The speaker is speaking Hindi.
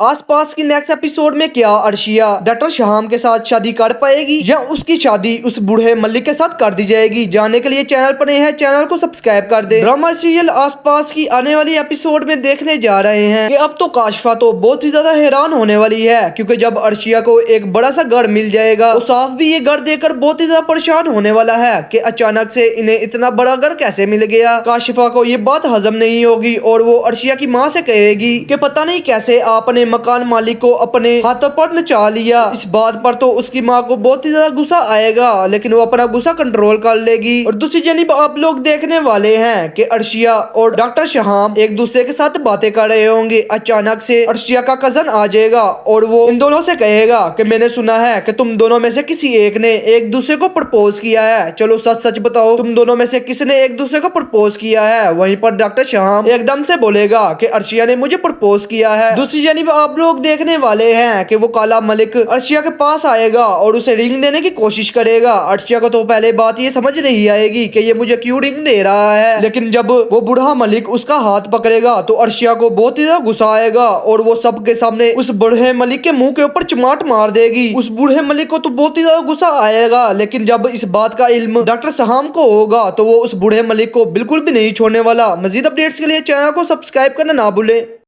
आसपास की नेक्स्ट एपिसोड में क्या अर्शिया डॉक्टर शाम के साथ शादी कर पाएगी या उसकी शादी उस बूढ़े मलिक के साथ कर दी जाएगी। जानने के लिए चैनल पर नए हैं, चैनल को सब्सक्राइब कर दे। ड्रामा सीरियल आसपास की आने वाली एपिसोड में देखने जा रहे हैं कि अब तो काशिफा तो बहुत ही ज्यादा हैरान होने वाली है, क्योंकि जब अर्शिया को एक बड़ा सा घर मिल जाएगा तो साफ भी ये घर देखकर बहुत ही ज्यादा परेशान होने वाला है कि अचानक से इन्हें इतना बड़ा घर कैसे मिल गया। काशिफा को ये बात हजम नहीं होगी और वो अर्शिया की माँ से कहेगी कि पता नहीं कैसे आपने मकान मालिक को अपने हाथों पर नचा लिया। इस बात पर तो उसकी माँ को बहुत ही ज्यादा गुस्सा आएगा, लेकिन वो अपना गुस्सा कंट्रोल कर लेगी। और दूसरी जानिब आप लोग देखने वाले हैं कि अर्शिया और डॉक्टर शहाम एक दूसरे के साथ बातें कर रहे होंगे। अचानक से अर्शिया का कजन आ जाएगा और वो इन दोनों से कहेगा कि मैंने सुना है कि तुम दोनों में से किसी एक ने एक दूसरे को प्रपोज किया है। चलो सच सच बताओ, तुम दोनों में से किसने एक दूसरे को प्रपोज किया है। वहीं पर डॉक्टर शहाम एकदम से बोलेगा कि अर्शिया ने मुझे प्रपोज किया है। दूसरी जानिब आप लोग देखने वाले हैं कि वो काला मलिक अर्शिया के पास आएगा और उसे रिंग देने की कोशिश करेगा। अर्शिया को तो पहले बात ये समझ नहीं आएगी कि ये मुझे क्यों रिंग दे रहा है, लेकिन जब वो बूढ़ा मलिक उसका हाथ पकड़ेगा तो अर्शिया को बहुत ही ज्यादा गुस्सा आएगा और वो सबके सामने उस बूढ़े मलिक के मुंह के ऊपर चमाट मार देगी। उस बूढ़े मलिक को तो बहुत ही ज्यादा गुस्सा आएगा, लेकिन जब इस बात का इल्म डॉक्टर शहाम को होगा तो वो उस बूढ़े मलिक को बिल्कुल भी नहीं छोड़ने वाला। मजीद अपडेट्स के लिए चैनल को सब्सक्राइब करना ना भूले।